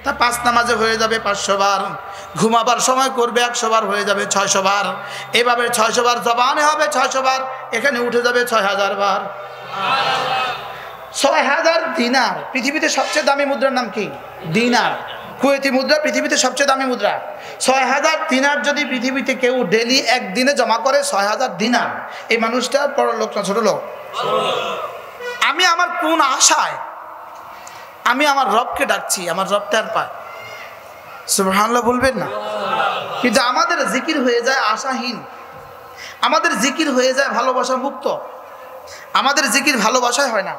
তা 5 নামাজে হয়ে যাবে 500 বার, ঘুমাবার সময় করবে 100 বার, হয়ে যাবে 600 বার। এভাবে 600 বার জবানে হবে 600 বার, এখানে উঠে যাবে 6000 বার। 6000 দিনার। পৃথিবীতে সবচেয়ে দামি মুদ্রার নাম কি? দিনার। কুয়েতি মুদ্রা পৃথিবীতে সবচেয়ে দামি মুদ্রা। 6000 দিনার যদি পৃথিবীতে কেউ ডেলি একদিনে জমা করে, 6000 দিনার, এই মানুষটা বড় লোক না ছোট লোক? আমি আমার কোন আশায় আমি আমার রবকে ডাকছি, আমার রবটার পায় সুবহানাল্লাহ বলবেন না? কিন্তু আমাদের জিকির হয়ে যায় আশাহীন, আমাদের জিকির হয়ে যায় ভালোবাসা মুক্ত, আমাদের জিকির ভালোবাসায় হয় না,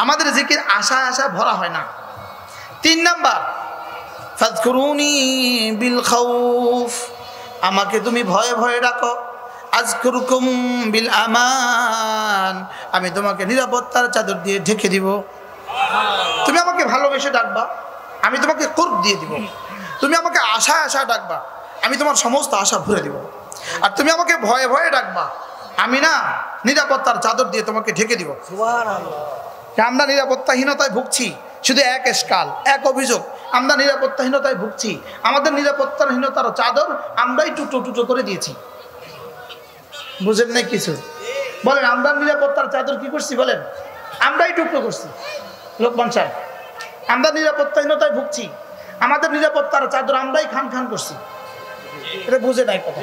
আমাদের জিকির আশায় আশায় ভরা হয় না। 3 নাম্বার, ফাযকুরুনি বিল খাউফ, আমাকে তুমি ভয়ে ভয়ে ডাকো। আযকুরুকুম বিল আমান, আমি তোমাকে নিরাপত্তার চাদর দিয়ে ঢেকে দিব। তুমি আমাকে ভালোবেসে ডাকবা, আমি তোমাকে কুরব দিয়ে দিব। তুমি আমাকে আশায় আশায় ডাকবা, আমি তোমার সমস্ত আশা ভরে দিব। আর তুমি আমাকে ভয়ে ভয়ে ডাকবা, আমি না নিরাপত্তার চাদর দিয়ে তোমাকে ঢেকে দিব। সুবহানাল্লাহ। আমরা নিরাপত্তাহীনতায় ভুগছি, শুধু এক এসকাল, এক অভিযোগ, আমরা নিরাপত্তাহীনতায় ভুগছি। আমাদের নিরাপত্তাহীনতার চাদর আমরাই টুকরো টুকরো করে দিয়েছি। বুঝেন নাই কিছু? বলেন, আমরা নিরাপত্তার চাদর কি করছি বলেন? আমরাই টুকরো করছি। লোকমান সাহেব, আমরা নিরাপত্তাহীনতায় ভুগছি, আমাদের নিরাপত্তার চাদর আমরাই খান খান করছি। এটা বুঝে নাই কথা।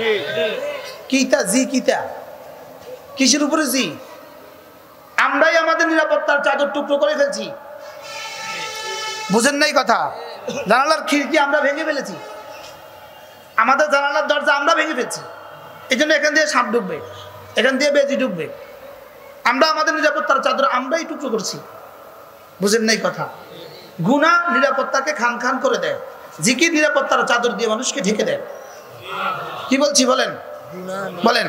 কিতা জি কিতা, কিসের উপরে জি? আমরাই আমাদের নিরাপত্তার চাদর টুকরো করে ফেলছি। বুঝেন নাই কথা? জানালার খিড়কি আমরা ভেঙে ফেলেছি, আমাদের জানালার দরজা আমরা ভেঙে ফেলছি। এই জন্য এখান দিয়ে সাপ ঢুকবে, এখান দিয়ে বেজি ঢুকবে। আমরা আমাদের নিরাপত্তার চাদর আমরাই টুকরো করছি। বুঝেন নাই কথা? গুনাহ নিরাপত্তাকে খান খান করে দেয়, জিকির নিরাপত্তার চাদর দিয়ে মানুষকে ঢেকে দেয়। কি বলছি বলেন? বলেন,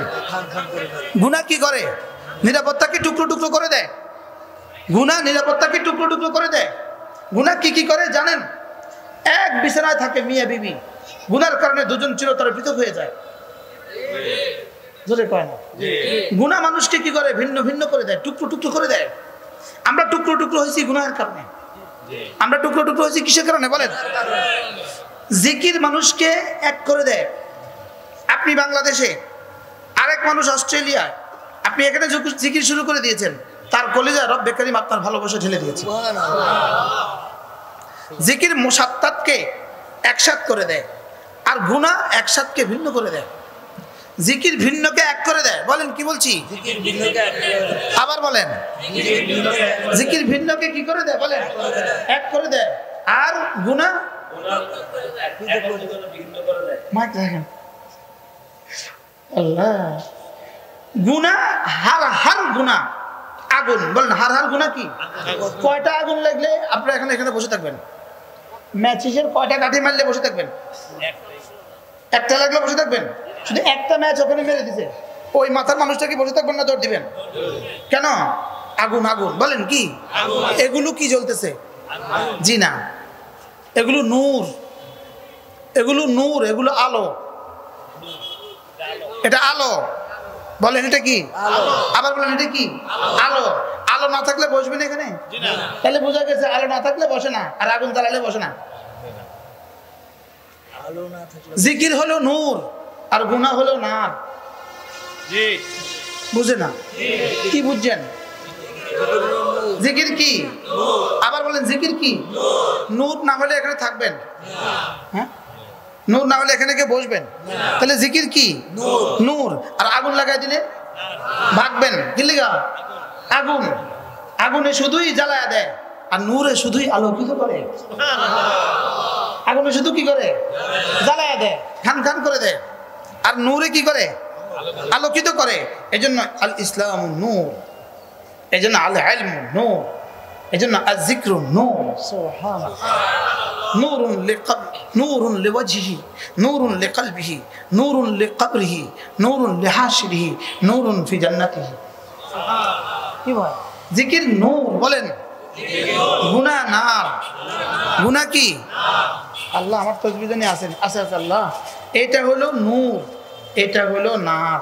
গুনাহ কি করে? নিরাপত্তাকে টুকরো টুকরো করে দেয়। গুনাহ নিরাপত্তাকে টুকরো টুকরো করে দেয়। গুনাহ কি কি করে জানেন? এক বিছানায় থাকে মিয়া বিবি, গুনার কারণে দুজন চিরতরে পৃথক হয়ে যায়। জোরে কয় না? গুনাহ মানুষকে কি করে? ভিন্ন ভিন্ন করে দেয়, টুকরো টুকরো করে দেয়। আমরা টুকরো টুকরো হয়েছি গুনাহের কারণে। আমরা টুকরো টুকরো হয়েছি কিসের কারণে বলেন? জিকির মানুষকে এক করে দেয়। আপনি বাংলাদেশে, আরেক মানুষ অস্ট্রেলিয়ায়, আপনি এখানে জিকির শুরু করে দিয়েছেন, তার কলিজায় রব্বে কারীম আপনার ভালোবাসা ঢেলে দিয়েছে। জিকির মুসাত্তাতকে একসাথ করে দেয়, আর গুনাহ একসাথকে ভিন্ন করে দেয়। জিকির ভিন্নকে এক করে দেয়। বলেন কি বলছি? আবার বলেন, জিকির ভিন্নকে কি করে দেয় বলেন? এক করে দেয়। আর গুনাহ আল্লাহ, গুনাহ হার হার গুনাহ আগুন। বলেন, হার হার গুনাহ কি? কয়টা আগুন লাগলে আপনারা এখানে এখানে বসে থাকবেন? ম্যাচিসের কয়টা কাঠি মারলে বসে থাকবেন? একটা লাগলে বসে থাকবেন? শুধু একটা ম্যাচ ওখানে মেরে দিছে, ওই মাথার মানুষটা কি বসে থাকবেন না দৌড় দিবেন? কেন? আগুন আগুন। বলেন কি? এগুলো কি জ্বলতেছে? জি না, এগুলো নূর, এগুলো নূর, এগুলো আলো। এটা আলো। বলেন এটা কি? আবার বলেন এটা কি? আলো। আলো না থাকলে বসবেন এখানে? তাহলে বোঝা গেছে আলো না থাকলে বসে না, আর আগুন জ্বালালে বসে না। জিকির হলো নূর, আর গুনাহ হলো নার। বুঝে না? কি বুঝছেন? জিকির কি? আবার বলেন, জিকির কি? নূর না হলে এখানে থাকবেন? হ্যাঁ, নূর না হলে এখানে কে বসবেন? তাহলে জিকির কি? নূর। আর আগুন লাগাই দিলে ভাগবেন কি লিগা? আগুন। আগুনে শুধুই জ্বালায়া দেয়, আর নূরে শুধুই আলোকিত করে। আগুনে শুধু কি করে? জ্বালায়া দেয়, খান খান করে দেয়। আর নূরে কি করে? আলোকিত করে। এই জন্য আল ইসলাম নূর, এই জন্য আল ইলম নূর, এই জন্য আল যিকরু নূর। সুবহানাল্লাহ। নূরুন লিকলবি, নূরুন লিওয়াজহিহি, নূরুন লিকলবিহি, নূরুন লিকবরিহি, নূরুন লিহাশরিহি, নূরুন ফি জান্নাতিহি। কি বল? জিকির নূর। বলেন, গুনাহ নার। গুনাহ কি? আল্লাহ আমার তাসবিহ জানি আছেন, আছে আছে আল্লাহ। এটা হলো নূর, এটা হলো নার।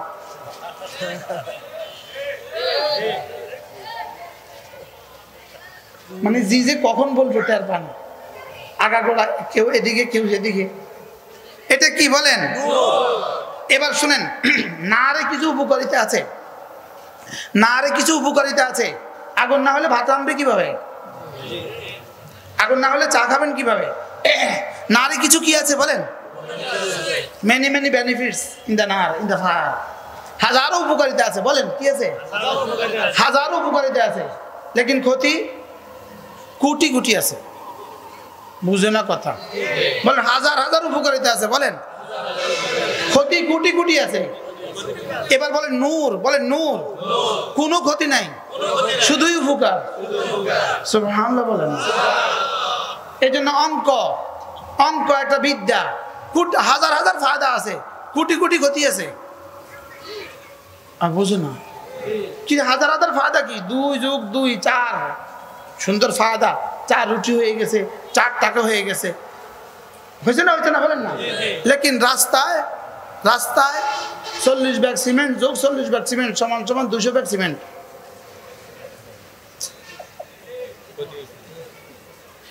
মানে জি যে কখন বলবো তার পান। আগাগোড়া, কেউ এদিকে কেউ সেদিকে, এটা কি বলেন? এবার শুনেন, নারে কিছু উপকারিতা আছে, নারে কিছু উপকারিতা আছে। আগুন না হলে ভাত রাঁধবে কিভাবে? আগুন না হলে চা খাবেন কিভাবে? নারে কিছু কি আছে বলেন? Many many benefits in the নার, ইন দ্য ফায়ার। হাজারো উপকারিতা আছে, বলেন কি আছে? হাজারো উপকারিতা আছে, লেকিন ক্ষতি কোটি কোটি আছে। বুঝে না কথা? বলেন হাজার হাজার উপকারিতা আছে, বলেন ক্ষতি কোটি কোটি আছে। এবার বলেন নূর, বলেন নূর, কোনো ক্ষতি নাই, শুধুই উপকার। সুবহানাল্লাহ বলেন। এই জন্য অঙ্ক, অঙ্ক একটা বিদ্যা, হাজার হাজার ফায়দা আছে, কোটি কোটি ক্ষতি আছে। আর বুঝো না কি হাজার হাজার ফায়দা? কি 2 যোগ 2 4, সুন্দর ফায়দা। 4 রুটি হয়ে গেছে, 4 টাকা হয়ে গেছে, হয়েছে না? হয়েছে না বলেন না? লেকিন রাস্তায় রাস্তায় 40 ব্যাগ সিমেন্ট যোগ 40 ব্যাগ সিমেন্ট সমান সমান 200 ব্যাগ সিমেন্ট।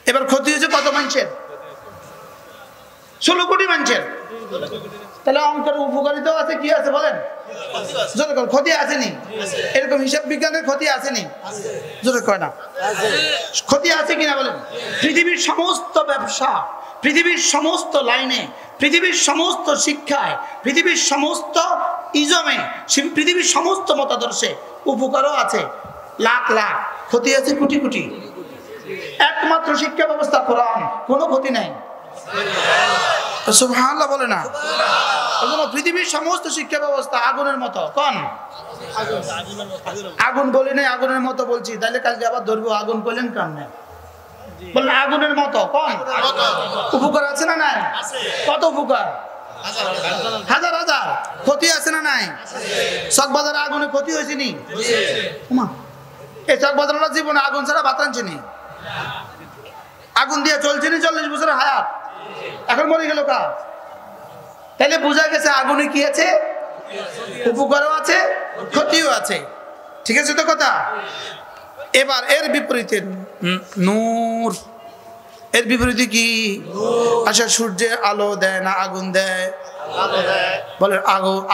এবার ক্ষতি হয়েছে কত মানুষের? 16 কোটি মানুষের। তাহলে অঙ্কের উপকারিতাও আছে, কি আছে বলেন? যতক্ষণ ক্ষতি আসেনি, এরকম হিসাব বিজ্ঞানের ক্ষতি আসেনি, জোরে কয় না ক্ষতি আছে কিনা বলেন? পৃথিবীর সমস্ত ব্যবসা, পৃথিবীর সমস্ত লাইনে, পৃথিবীর সমস্ত শিক্ষায়, পৃথিবীর সমস্ত ইজমে, পৃথিবীর সমস্ত মতাদর্শে উপকারও আছে লাখ লাখ, ক্ষতি আছে কোটি কোটি। একমাত্র শিক্ষা ব্যবস্থা কোরআন, কোনো ক্ষতি নাই। সুবহানাল্লাহ বলে না? পৃথিবীর সমস্ত শিক্ষা ব্যবস্থা আগুনের মতো। কোন আগুন বলি নাই, আগুনের মতো বলছি, তাহলে কালকে আবার ধরবো আগুন বললেন কারণে। বললেন আগুনের মতো। কোন উপকার আছে না নাই? কত উপকার? হাজার হাজার। ক্ষতি আছে না নাই? চকবাজারে আগুনে ক্ষতি হয়েছে নি? এই চকবাজারটা জীবনে আগুন ছাড়া ভাত আনছে নি, আগুন দিয়ে চলছে নি 40 বছরের হায়াত, এখন মরে গেল কা? তাহলে বোঝা গেছে আগুনে কি আছে? উপকারও আছে, ক্ষতিও আছে। ঠিক আছে তো কথা? এবার এর বিপরীতে নূর, এর বিপরীতে কি? আচ্ছা, সূর্যের আলো দেয় না আগুন দেয়? বলে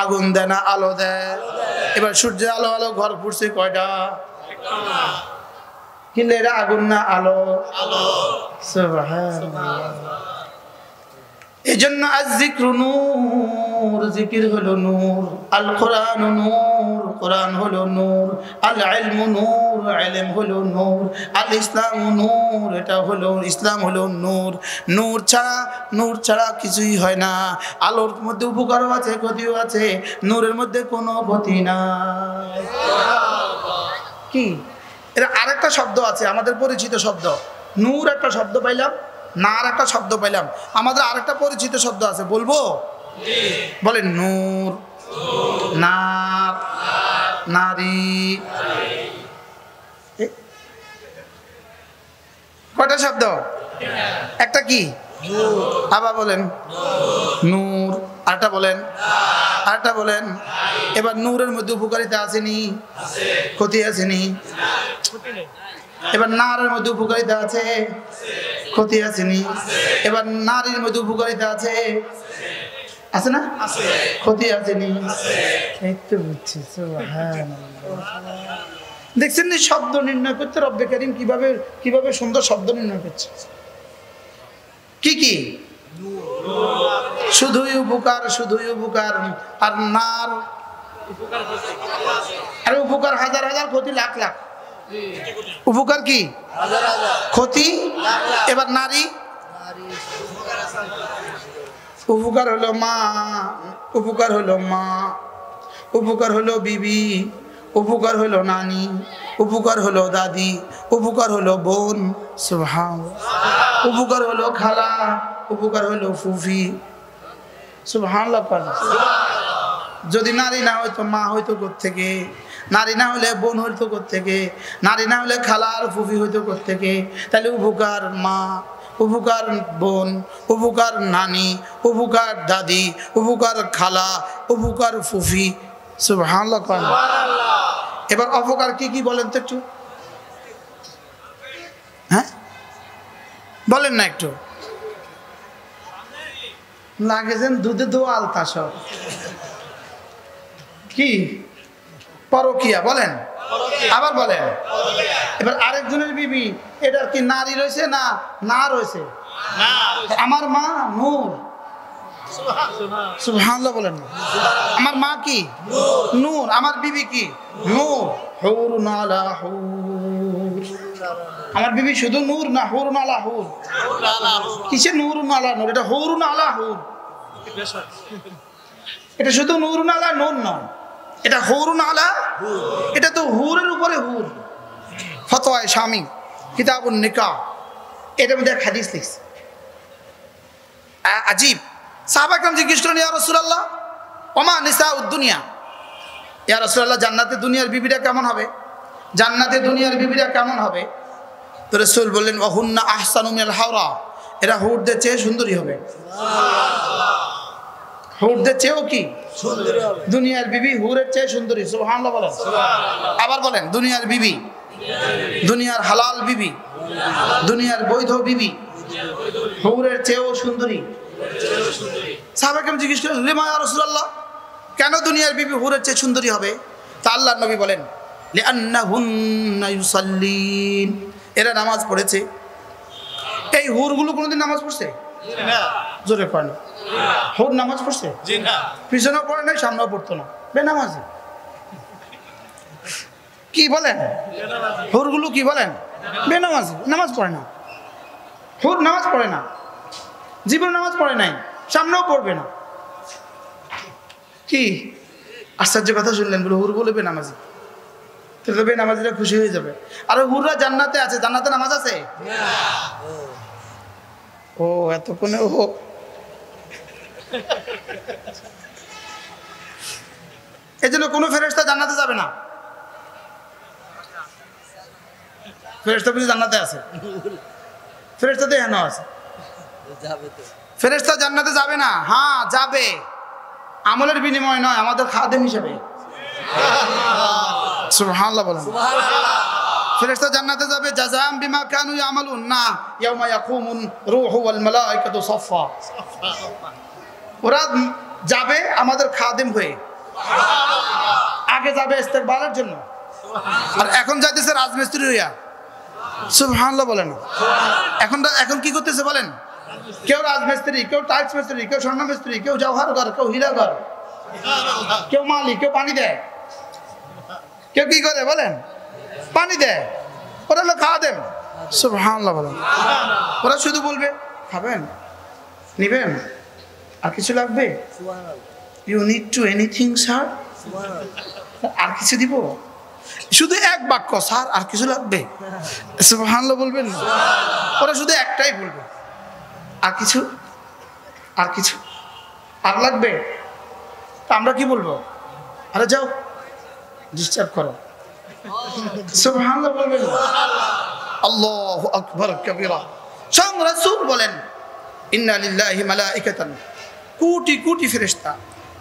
আগুন দেয় না আলো দেয়? এবার সূর্যের আলো আলো ঘর ফুটছে কয়টা? কিন্তু এরা আগুন না আলো? সুবহানাল্লাহ। এই জন্য আয-যিকরু নূর, জিকির হলো নূর, আল কোরআন নূর, কোরআন হলো নূর, আল ইলমু নূর, ইলম হলো নূর, আল ইসলাম নূর, এটা হলো ইসলাম হলো নূর। নূর ছাড়া কিছুই হয় না। আলোর মধ্যে উপকারও আছে, ক্ষতিও আছে, নূরের মধ্যে কোনো ক্ষতি নাই। কি এটা? আরেকটা শব্দ আছে আমাদের পরিচিত শব্দ, নূর একটা শব্দ পাইলাম, নার একটা শব্দ পাইলাম, আমাদের আরেকটা পরিচিত শব্দ আছে, বলবো? বলেন নূর, নার, নারী। কয়টা শব্দ? একটা কি? আবার বলেন নূর, আরেকটা বলেন, আরেকটা বলেন। এবার নূরের মধ্যে উপকারিতা আসেনি, ক্ষতি আসেনি। এবার নারের মধ্যে উপকারিতা আছে, ক্ষতি আসেনি। এবার নারীর মধ্যে উপকারিতা আছে, আছে না? ক্ষতি আসেনি। এই তো বুঝছি। দেখছেন না শব্দ নির্ণয় করতে রব্বে কারীম কিভাবে কিভাবে সুন্দর শব্দ নির্ণয় করছে। কি কি? শুধুই উপকার, শুধুই উপকার। আর নার আর উপকার হাজার হাজার, ক্ষতি লাখ লাখ। উপকার কি? ক্ষতি। এবার নারী, উপকার হলো মা, উপকার হলো মা, উপকার হলো বিবি, উপকার হলো নানি, উপকার হলো দাদি, উপকার হলো বোন, সুবহানাল্লাহ, উপকার হলো খালা, উপকার হলো ফুফি, সুবহানাল্লাহ। যদি নারী না হয়তো মা হয়তো কোত্থেকে, নারী না হলে বোন হইতো কোত্থেকে, নারী না হলে খালা আর ফুফি হইতো কোত্থেকে। তাহলে উপকার মা, উপকার বোন, উপকার নানি, উপকার দাদি, উপকার খালা, উপকার ফুফি, সুবহানাল্লাহ। এবার অপকার কি কি বলেন তো একটু? হ্যাঁ বলেন না একটু। লাগে যেন দুধে দোয়া আলতা সব কি পরকিয়া বলেন আবার বলেন এবার আরেকজনের বিবি এটার কি নারী রয়েছে না না রয়েছে আমার মা নূর সুবহানাল্লাহ বলেন আমার মা কি নূর আমার বিবি কি নূর হুরুন আলা হুর আমার বিবি শুধু নূর না হুরুন আলা হুর কিসে নূরুন আলা নূর এটা হুরুন আলা হুর এটা শুধু নূরুন আলা নূর নয় এটা হুরুন আলা এটা তো হুরের উপরে হুর ফতোয়ায়ে শামী কিতাবুন নিকাহ এটার মধ্যে এক হাদিস লিখছে আজীব সাহাবা کرام জিজ্ঞেস করলেন ইয়া রাসূলুল্লাহ ওমা নিসাউদ দুনিয়া ইয়া রাসূলুল্লাহ জান্নাতে দুনিয়ার বিবিরা কেমন হবে জান্নাতে দুনিয়ার বিবিরা কেমন হবে তো রাসূল বললেন ওয়াহুন্না আহসানু মিনাল হাওরা এরা হুরদের চেয়ে সুন্দরী হবে হুরদের চেয়েও কি সুন্দরী হবে দুনিয়ার বিবি হুরের চেয়ে সুন্দরী সুবহানাল্লাহ বলেন সুবহানাল্লাহ আবার বলেন দুনিয়ার বিবি দুনিয়ার হালাল বিবি দুনিয়ার বৈধ বিবি হুরের চেয়েও সুন্দরী সাহাবা کرام জিজ্ঞেস করলেন লিমা ইয়া রাসূলুল্লাহ কেন দুনিয়ার বিবি হুরের চেয়ে সুন্দরী হবে তা আল্লাহর নবী বলেন লিআন্নাহুন্না ইউসাল্লিন এরা নামাজ পড়েছে এই হুরগুলো কোনোদিন নামাজ পড়ছে না জোরে পড়ে না হুর নামাজ পড়ছে জি না পিছনেও পড়ে না সামনেও পড়তো না বেনামাজি কি বলেন হুরগুলো কি বলেন বেনামাজি নামাজ পড়ে না হুর নামাজ পড়ে না জীবন নামাজ পড়ে নাই সামনেও পড়বে না কি আশ্চর্য কথা শুনলেন বলে হুর বলে বেনামাজি তাহলে বেনামাজিরা খুশি হয়ে যাবে আর হুররা জান্নাতে আছে জান্নাতে নামাজ আছে ও এতক্ষণে ও এই জন্য কোনো ফেরেশতা জান্নাতে যাবে না ফেরেশতা বুঝি জান্নাতে আছে ফেরেশতা তো এখানে আছে ফেরেশতা জান্নাতে যাবে না হ্যাঁ যাবে আমলের বিনিময় নয় আমাদের খাদেম হিসেবে সুবহানাল্লাহ বলেন ফেরেশতা জান্নাতে যাবে জাযাম বিমা কানু ইয়ামালুন না ইয়াউমা ইয়াকুমুন রূহু ওয়াল মালায়েকাতু সাফফা ওরা যাবে আমাদের খাদেম হয়ে আগে যাবে ইস্তেকবালের জন্য আর এখন যাইতেছে রাজমিস্ত্রি হইয়া সুবহানাল্লাহ বলেন এখন কি করতেছে বলেন কেউ রাজমিস্ত্রি কেউ টাইলস মিস্ত্রি কেউ স্বর্ণ মিস্ত্রি কেউ জওহরঘর কেউ হীরাঘর কেউ মালিক কেউ পানি দেয় কেউ কি করে বলেন পানি দেয় ওরা হলো খাদেম সুবহানাল্লাহ বলেন ওরা শুধু বলবে খাবেন নিবেন আর কিছু লাগবে you need to anything sir আর কিছু দিব শুধু এক বাক্য স্যার আর কিছু লাগবে সুবহানাল্লাহ বলবেন ওরা শুধু একটাই বলবে আর কিছু আর কিছু আর লাগবে তা আমরা কি বলবো আরে যাও ডিস্টার্ব করো সুবহানাল্লাহ বলবেন আল্লাহু আকবার কাবীরা স্বয়ং রাসূল বলেন ইন্না লিল্লাহি মালাইকাতান কোটি কোটি ফেরেশতা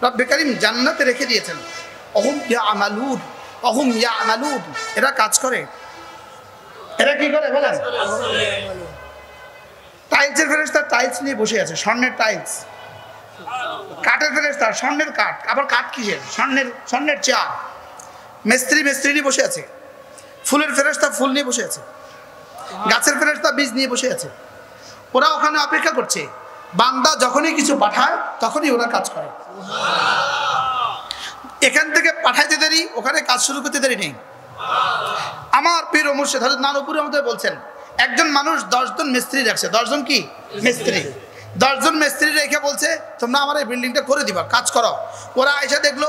রব্বে কারীম জান্নাতে রেখে দিয়েছেন অহুম ইয়ামালুন এরা কাজ করে এরা কি করে বলেন টাইলসের ফেরেশতা টাইলস নিয়ে বসে আছে স্বর্ণের টাইলস কাঠের ফেরেশতা স্বর্ণের কাঠ আবার কাঠ কিসের স্বর্ণের চেয়ার মিস্ত্রি নিয়ে বসে আছে ফুলের ফেরেশতা ফুল নিয়ে বসে আছে গাছের ফেরেশতা বীজ নিয়ে বসে আছে ওরা ওখানে অপেক্ষা করছে বান্দা যখনই কিছু পাঠায় তখনই ওরা কাজ করে এখান থেকে পাঠাইতে দেরি ওখানে কাজ শুরু করতে দেরি নেই আমার পীর ও মুর্শিদ হযরত নানুপুরি আমাদের বলছেন একজন মানুষ 10 জন মিস্ত্রি রাখছে 10 জন কি মিস্ত্রি 10 জন মিস্ত্রি রেখে বলছে তোমরা আমার এই বিল্ডিংটা করে দিবা কাজ করো ওরা এসে দেখলো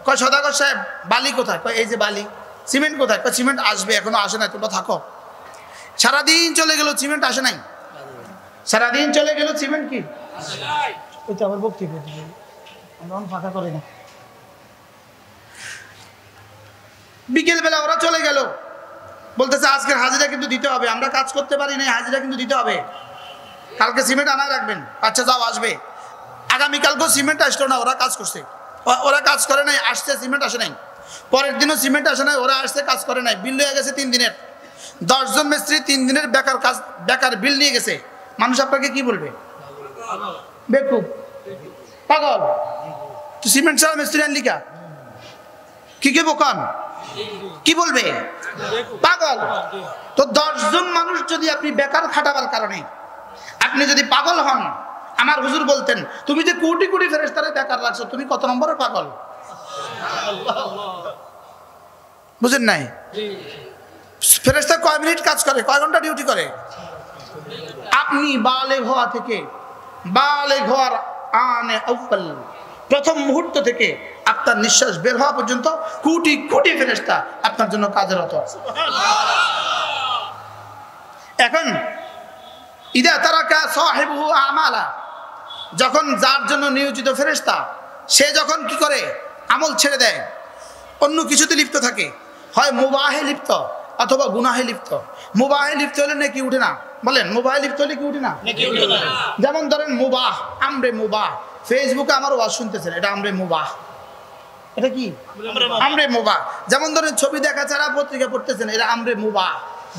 কয় সদাগর সাহেব বালি কোথায় কয় এই যে বালি সিমেন্ট কোথায় কয় সিমেন্ট আসবে এখনো আসে নাই তোমরা থাকো সারাদিন চলে গেল সিমেন্ট আসে নাই সারাদিন চলে গেল সিমেন্ট কি আসে নাই ওই তো আবার বক্তব্য আমরা ফাঁকা করি না বিকেল বেলা ওরা চলে গেল বলতেছে আজকের হাজিরা কিন্তু দিতে হবে আমরা কাজ করতে পারি না হাজিরা কিন্তু দিতে হবে কালকে সিমেন্ট আনা রাখবেন আচ্ছা যাও আসবে আগামীকালকেও সিমেন্ট আসলো না ওরা কাজ করছে ওরা কাজ করে নাই আসছে সিমেন্ট আসে নাই পরের দিনও সিমেন্ট আসে নাই ওরা আসছে কাজ করে নাই বিল হয়ে গেছে 3 দিনের 10 জন মিস্ত্রি 3 দিনের বেকার বিল নিয়ে গেছে মানুষ আপনাকে কি বলবে বেকুব পাগল তো সিমেন্ট ছাড়া মিস্ত্রি আনলি কা কি কে বোকান কি বলবে পাগল তো 10 জন মানুষ যদি আপনি বেকার খাটাবার কারণে আপনি যদি পাগল হন আমার হুজুর বলতেন তুমি যে কোটি কোটি ফেরেশতারে বেকার রাখছো তুমি কত নম্বরের পাগল বুঝেন নাই ফেরেশতা কয় মিনিট কাজ করে কয় ঘন্টা ডিউটি করে আপনি বালেগ হওয়া থেকে বালেগ হওয়ার আনে আউয়াল প্রথম মুহূর্ত থেকে আপনার নিঃশ্বাস বের হওয়া পর্যন্ত কোটি কোটি ফেরেশতা আপনার জন্য কাজরত আছে এখন ইদা তারাকা সাহিবুহু আমালা যখন যার জন্য নিয়োজিত ফেরেশতা সে যখন কি করে আমল ছেড়ে দেয় অন্য কিছুতে লিপ্ত থাকে হয় মুবাহে লিপ্ত অথবা গুনাহে লিপ্ত মুবাহে লিপ্ত হলে নাকি উঠে না বলেন মুবাহে লিপ্ত হলে কি উঠে না যেমন ধরেন মুবাহ আমরে মুবাহ ফেসবুকে আমার ওয়াজ শুনতেছেন এটা আমরে মুবাহ এটা কি আমরে মুবাহ যেমন ধরেন ছবি দেখা ছাড়া পত্রিকা পড়তেছেন এটা আমরে মুবাহ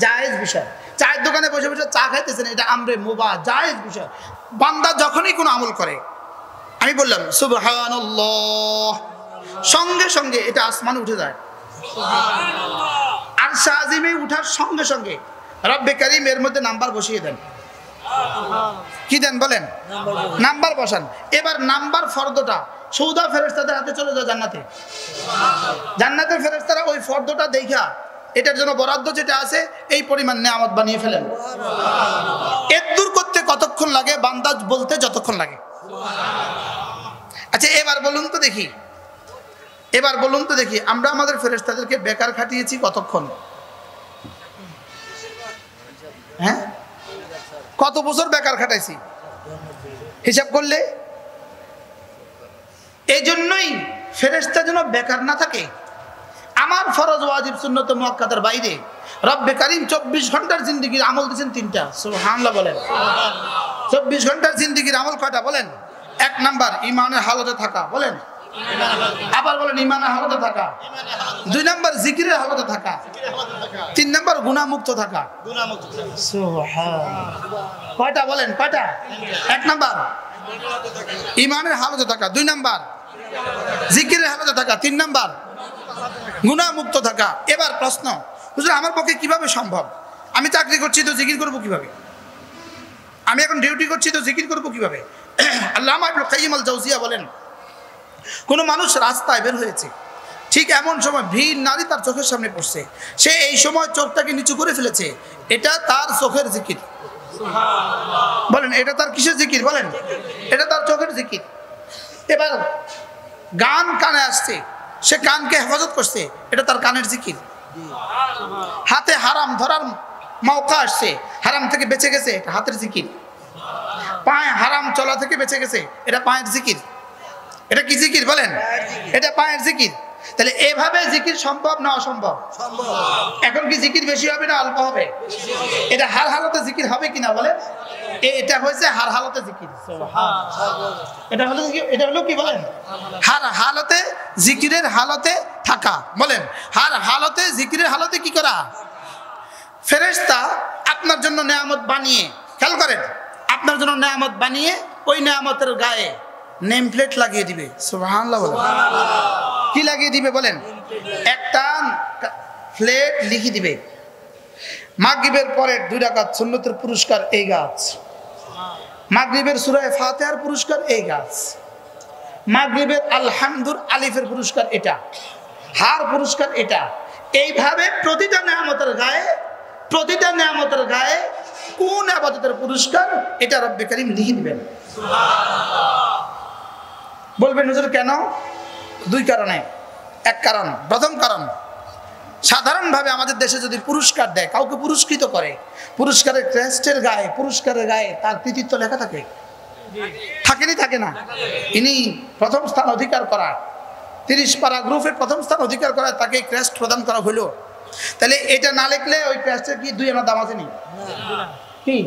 জায়েজ বিষয় চায়ের দোকানে বসে বসে চা খাইতেছেন এটা আমরে মুবাহ জায়েজ বিষয় বান্দা যখনই কোনো আমল করে আমি বললাম সুবহানাল্লাহ সঙ্গে সঙ্গে এটা আসমানে উঠে যায় আর শাহজিমে উঠার সঙ্গে সঙ্গে রব্বে কারীম এর মধ্যে নাম্বার বসিয়ে দেন কি দেন বলেন নাম্বার বসান এবার নাম্বার ফর্দটা সৌদা ফেরেশতাদের হাতে চলে যায় জান্নাতে জান্নাতের ফেরেশতারা ওই ফর্দটা দেখা এটার জন্য বরাদ্দ যেটা আছে এই পরিমাণ নিয়ামত বানিয়ে ফেলেন এর দূর করতে কতক্ষণ লাগে বান্দা বলতে যতক্ষণ লাগে আচ্ছা এবার বলুন তো দেখি আমরা আমাদের ফেরেশতাদেরকে বেকার খাটিয়েছি কতক্ষণ হ্যাঁ কত বছর বেকার খাটাইছি হিসাব করলে এই জন্যই ফেরেশতা যেন বেকার না থাকে আমার ফরজ ওয়াজিব সুন্নত মুআক্কাদার বাইরে রব্বে কারীম 24 ঘন্টার জিন্দেগির আমল দিয়েছেন 3টা সুবহানাল্লাহ বলেন 24 ঘন্টার জিন্দেগির আমল কয়টা বলেন এক নাম্বার ঈমানের হালতে থাকা বলেন আবার বলেন ঈমানের হালতে থাকা 2 নাম্বার জিকিরের হালতে থাকা 3 নাম্বার গুনাহ মুক্ত থাকা সুবহানাল্লাহ কয়টা বলেন কয়টা এক নাম্বার ঈমানের হালতে থাকা 2 নাম্বার জিকিরের হালতে থাকা 3 নাম্বার গুনাহ মুক্ত থাকা এবার প্রশ্ন হুজুর আমার পক্ষে কিভাবে সম্ভব আমি চাকরি করছি তো জিকির করব কিভাবে আমি এখন ডিউটি করছি তো জিকির করব কিভাবে আল্লামা ইবনে কাইয়িম আল জাওজিয়া বলেন কোন মানুষ রাস্তায় বের হয়েছে ঠিক এমন সময় ভিড় নারী তার চোখের সামনে পড়ছে সে এই সময় চোখটাকে নিচু করে ফেলেছে এটা তার চোখের জিকির সুবহানাল্লাহ বলেন এটা তার কিসের জিকির বলেন এটা তার চোখের জিকির এবার গান কানে আসছে সে কানকে হেফাজত করছে এটা তার কানের জিকির হাতে হারাম ধরার মৌকা আসছে হারাম থেকে বেঁচে গেছে এটা হাতের জিকির পায়ে হারাম চলা থেকে বেঁচে গেছে এটা পায়ের জিকির এটা কি জিকির বলেন এটা পায়ের জিকির তাহলে এভাবে জিকির সম্ভব না অসম্ভব সম্ভব এখন কি জিকির বেশি হবে না অল্প হবে এটা হার হালতে জিকির হবে কিনা বলেন এটা হয়েছে হার হালতে জিকির সুবহানাল্লাহ এটা হলো কি বলেন হার হালতে জিকিরের হালতে থাকা বলেন হার হালতে জিকিরের হালতে কি করা ফেরেশতা আপনার জন্য নিয়ামত বানিয়ে খেয়াল করেন আপনার জন্য নিয়ামত বানিয়ে ওই নিয়ামতের গায়ে নেম প্লেট লাগিয়ে দিবে সুবহানাল্লাহ বলেন কি লাগিয়ে দিবে বলেন একটা প্লেট লিখে দিবে মাগরিবের পরে 2 রাকাত সুন্নতের পুরস্কার এই গাছ মাগরিবের সূরা ফাতিহার পুরস্কার এই গাছ মাগরিবের আলহামদুল আলিফের পুরস্কার এটা হার পুরস্কার এটা এইভাবে প্রতিটা নিয়ামতের গায়ে কোন ইবাদতের পুরস্কার এটা রব্বে কারীম লিখে দিবেন সুবহানাল্লাহ বলবেন হুজুর কেন 2 কারণে এক কারণ প্রথম কারণ সাধারণভাবে আমাদের দেশে যদি পুরস্কার দেয় কাউকে পুরস্কৃত করে পুরস্কারের ক্রেস্টের গায়ে পুরস্কারের গায়ে তার কৃতিত্ব লেখা থাকে থাকে না ইনি প্রথম স্থান অধিকার করা 30 পারা গ্রুপের প্রথম স্থান অধিকার করা তাকে ক্রেস্ট প্রদান করা হলো তাহলে এটা না লিখলে ওই ক্রেস্টের কি 2 আনা দাম আছে নি কি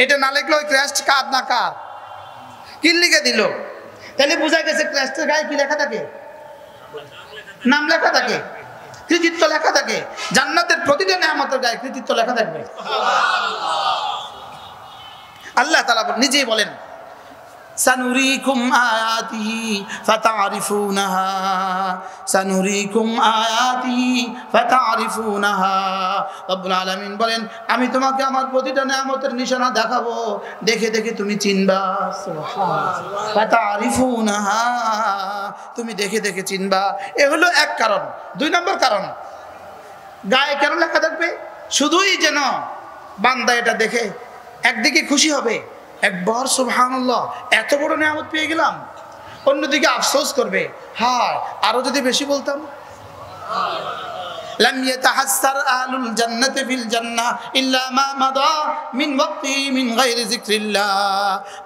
এটা না লিখলে ওই ক্রেস্ট কার না কার কি লিখে দিল তাহলে বোঝা গেছে ক্রেস্টের গায়ে কি লেখা থাকে নাম লেখা থাকে কৃতিত্ব লেখা থাকে জান্নাতের প্রতিটা নিয়ামতের গায়ে কৃতিত্ব লেখা থাকবে সুবহানাল্লাহ আল্লাহ তাআলা নিজেই বলেন সানুরিকুম আয়াতিহি ফাতারিফুনাহা সানুরিকুম আয়াতিহি ফাতারিফুনাহা। রব্বুল আলামিন বলেন আমি তোমাকে আমার প্রতিটা নিয়ামতের নিশানা দেখাবো, দেখে দেখে তুমি চিনবা। সুবহানাল্লাহ। ফাতারিফুনাহা, তুমি দেখে দেখে চিনবা। এ হলো এক কারণ। 2 নম্বর কারণ, গায়ে কেন লেখা থাকবে? শুধুই যেন বান্দা এটা দেখে একদিকে খুশি হবে, একবার সুবহানাল্লাহ এত বড় নিয়ামত পেয়ে গেলাম, অন্যদিকে আফসোস করবে হায় আরো যদি বেশি বলতাম। লাম ইয়াতাহাসসার আহলুল জান্নাতি ফিল জান্নাহ ইল্লা মা মাদা মিন ওয়াক্তি মিন গায়রি যিকরিল্লাহ।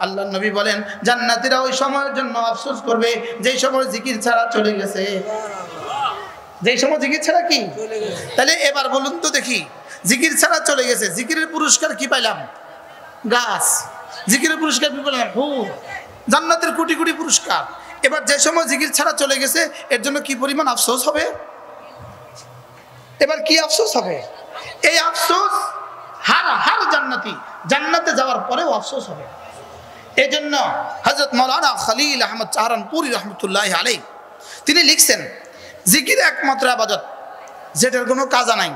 আল্লাহর নবী বলেন জান্নাতীরা ওই সময়ের জন্য আফসোস করবে যেই সময় জিকির ছাড়া চলে গেছে। যেই সময় জিকির ছাড়া কি চলে গেছে। তাহলে এবার বলুন তো দেখি, জিকির ছাড়া চলে গেছে, জিকিরের পুরস্কার কি পাইলাম? গাছ। জিকিরের পুরস্কার কি পেলাম? হুর। জান্নাতের কোটি কোটি পুরস্কার। এবার যে সময় জিকির ছাড়া চলে গেছে এর জন্য কি পরিমাণ আফসোস হবে? এবার কি আফসোস হবে? এই আফসোস হার জান্নাতি জান্নাতে যাওয়ার পরেও আফসোস হবে। এই জন্য হযরত মাওলানা খলিল আহমদ চাহারানপুরি রহমতুল্লাহ আলাইহি তিনি লিখছেন জিকির একমাত্র ইবাদত যেটার কোনো কাজা নাই।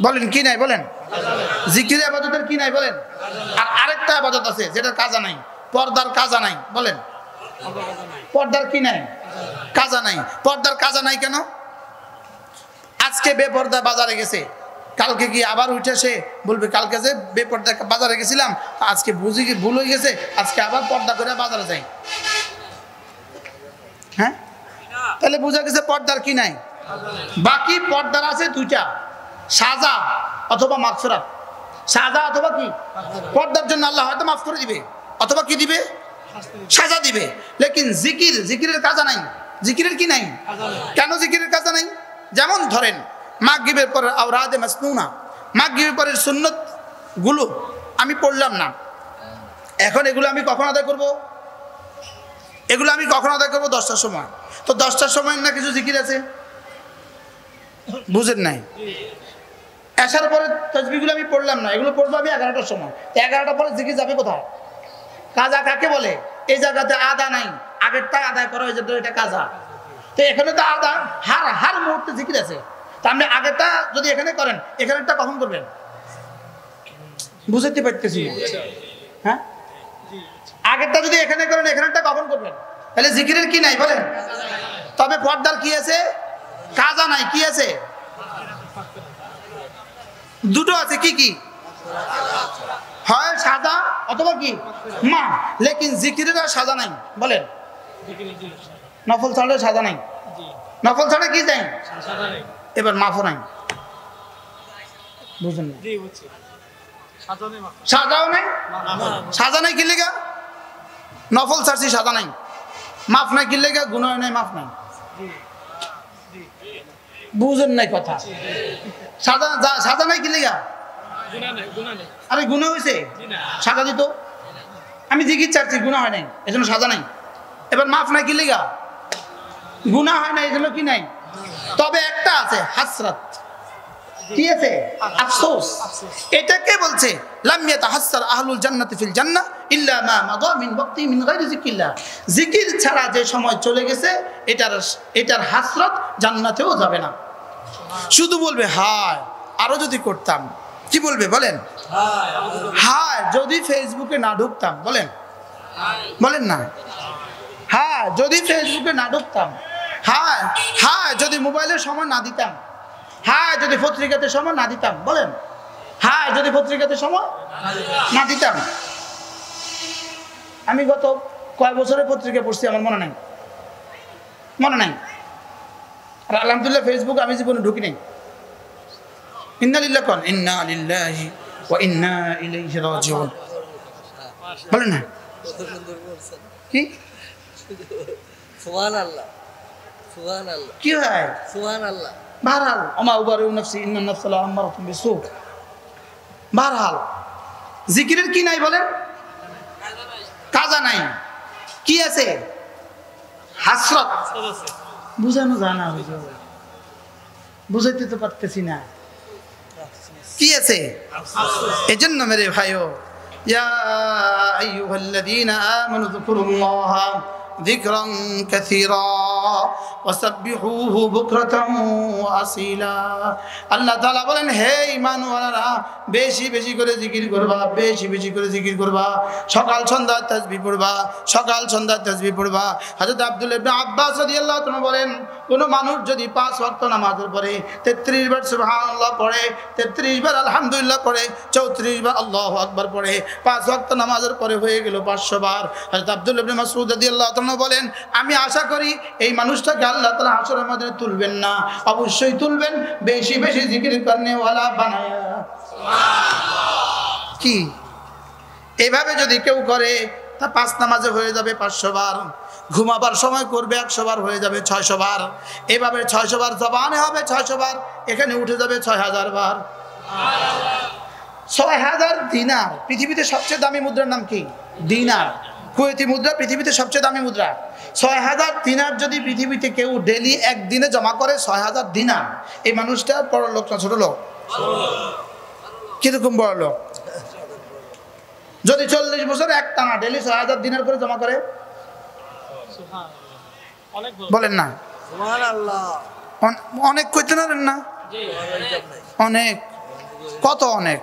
বলেন কি নাই? বলেন জিকির ইবাদতের কি নাই? বলেন। আর আরেকটা ইবাদত আছে যেটার কাজা নাই, পর্দার কাজা নাই। বলেন পর্দার কি নাই? কাজা নাই। পর্দার কাজা নাই কেন? আজকে বেপর্দা বাজারে গেছে, কালকে কি আবার উঠে সে বলবে কালকে যে বেপর্দা বাজারে গেছিলাম আজকে ভুল হয়ে গেছে, আজকে আবার পর্দা করে বাজারে যাই। হ্যাঁ, তাহলে বোঝা গেছে পর্দার কি নাই। বাকি পর্দার আছে 2টা, সাজা অথবা মাগফিরাত। সাজা অথবা কি? পর্দার জন্য আল্লাহ হয়তো মাফ করে দিবে অথবা কি দিবে? সাজা দিবে। লেকিন জিকিরের কাজা নাই। জিকিরের কি নাই? কেন জিকিরের কাজা নাই? যেমন ধরেন মাগরিবের পর আওরাদে মাসনুনা, মাগরিবের পরের সুন্নত গুলো আমি পড়লাম না, এখন এগুলো আমি কখন আদায় করব? এগুলো আমি কখন আদায় করবো? 10টার সময়। তো 10টার সময় না কিছু জিকির আছে, বুঝেন নাই? এশার পরে তাসবিহগুলো আমি পড়লাম না, এগুলো পড়বো আমি 11টার সময়। 11টার পরে জিকির যাবে কোথায়? কাজা কাকে বলে? এই জায়গাতে আদা নাই, আগেরটা আদায় করা হয়েছে, তো এটা কাজা। তো এখানে তো আদা হার মুহূর্তে জিকির আছে। তা আপনি আগেরটা যদি এখানে করেন, এখানেরটা কখন করবেন? বুঝতে পারতেছি। হ্যাঁ, আগেরটা যদি এখানে করেন, এখানেরটা কখন করবেন? তাহলে জিকিরের কি নাই? বলেন। তবে পর্দার কি আছে? কাজা নাই। কি আছে? 2টো আছে। কি কি? হয় সাজা অথবা কি মা। লেকিন জিকিরের আর সাজা নাই। বলেন নফল ছাড়লে সাজা নাই, নফল ছাড়া কি যাই? এবার মাফও নাই। বুঝলেন না? সাজাও নাই। সাজা নাই কি লেগা? নফল ছাড়ছি, সাজা নাই। মাফ নাই কি লেগা? গুনাহ নাই, মাফ নাই। বুঝেন নাই কথা? সাজা নাই কি লেগা? আরে গুনাহ হয়েছে, সাজা দিত। আমি জিকির চাচ্ছি, গুনাহ হয় নাই, এজন্য সাজা নাই। এবার মাফ নাই কি লেগা? গুনাহ হয় নাই, এজন্য কি নাই? তবে একটা আছে হাসরাত। কি আছে? আফসোস। এটা কে বলছে? লাম ইয়াতাহাসসার আহলুল জান্নাতি ফিল জান্নাহ ইল্লা মা মাদা মিন ওয়াক্তি মিন গায়রি যিকরিল্লাহ। জিকির ছাড়া যে সময় চলে গেছে এটার হাসরত জান্নাতেও যাবে না। শুধু বলবে হায় আরো যদি করতাম। কি বলবে? বলেন হায় যদি ফেসবুকে না ঢুকতাম। বলেন বলেন না। হ্যাঁ, যদি ফেসবুকে না ঢুকতাম। হ্যাঁ হ্যাঁ, যদি মোবাইলের সময় না দিতাম। হ্যাঁ, যদি পত্রিকাতে সময় না দিতাম। বলেন হ্যাঁ, যদি পত্রিকাতে সময় না দিতাম। আমি গত কয় বছরের পত্রিকা পড়ছি আমার মনে নাই, মনে নাই। আর আলহামদুলিল্লাহ ফেসবুক আমি জীবনে ঢুকি নাই। ইন্না লিল্লাহি কোন ইন্না লিল্লাহি ওয়া ইন্না ইলাইহি রাজিউন। বলেন না কি? সুবহানাল্লাহ, সুবহানাল্লাহ। কি হয়? সুবহানাল্লাহ। বারহাল আমা উবারু নাফসি ইন্নান নাফসা লাআমারাতুম বিসু। বারহাল জিকিরের কি নাই? বলেন কাজা নাই। কি আছে? হাসরত। বুঝানো যায় না, বুঝাইতে তো পারতেছি না। কি আছে? এজন্য মেরে ভাইও ইয়া আইয়ুহাল্লাযীনা আমানু যকুরুল্লাহা যিকরান কাসীরা ওয়াসাব্বিহুহু বুকরাতান ওয়া আসীলা। আল্লাহ তাআলা বলেন, হে ঈমানওয়ালারা, বেশি বেশি করে জিকির করবা, বেশি বেশি করে জিকির করবা, সকাল সন্ধ্যা তাসবিহ পড়বা, সকাল সন্ধ্যা তাসবিহ পড়বা। হযরত আব্দুল্লাহ ইবনে আব্বাস রাদিয়াল্লাহু তাআলা বলেন, কোন মানুষ যদি 5 ওয়াক্ত নামাজের পরে 33 বার সুবহানাল্লাহ পড়ে, 33 বার আলহামদুলিল্লাহ পড়ে, 34 বার আল্লাহু আকবার পড়ে, 5 ওয়াক্ত নামাজের পরে হয়ে গেল 500 বার। হযরত আব্দুল্লাহ ইবনে মাসউদ রাদিয়াল্লাহু তাআলা বলেন, আমি আশা করি এই মানুষটাকে আল্লাহ তাআলা হাশরের ময়দানে তুলবেন না, অবশ্যই তুলবেন বেশি বেশি জিকির করনে ওয়ালা বানায়া। সুবহানাল্লাহ। কি এভাবে যদি কেউ করে তা 5 নামাজে হয়ে যাবে 500 বার, ঘুমাবার সময় করবে 100 বার, হয়ে যাবে 600 বার। এভাবে 600 বার জবানে হবে 600 বার, এখানে উঠে যাবে 6000 বার। 6000 দিনার। পৃথিবীতে সবচেয়ে দামি মুদ্রার নাম কি? দিনার। কুয়েতি মুদ্রা পৃথিবীতে সবচেয়ে দামি মুদ্রা। 6000 দিনার যদি পৃথিবীতে কেউ ডেলি একদিনে জমা করে, 6000 দিনার, এই মানুষটা বড় লোক না ছোট লোক? কিরকম বড় লোক? যদি 40 বছর একটানা ডেলি 6000 দিনার করে জমা করে, বলেন না সুবহানাল্লাহ। অনেক কইতে পারেন না? অনেক। কত অনেক?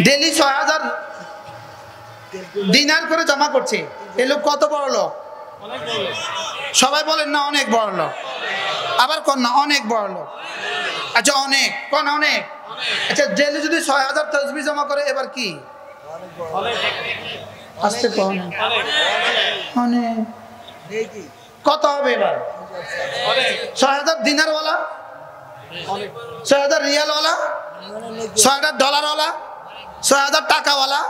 ডেলি 6000 দিনার করে জমা করছে, এই লোক কত বড় লোক? সবাই বলেন না অনেক বড় লোক, আবার কোন না অনেক বড় লোক। আচ্ছা অনেক কোন? অনেক। আচ্ছা ডেলি যদি 6000 তাসবিহ জমা করে, এবার কি? আস্তে কোন অনেক। কত হবে এবার? 6000 দিনারওয়ালা, 6000 রিয়ালওয়ালা, 6000 ডলারওয়ালা, 6000 টাকাওয়ালা,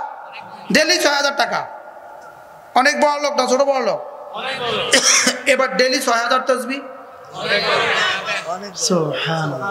ডেলি 6000 টাকা। অনেক বড় লোক না ছোট বড় লোক? এবার ডেলি 6000 তাসবিহ। সুবহানাল্লাহ।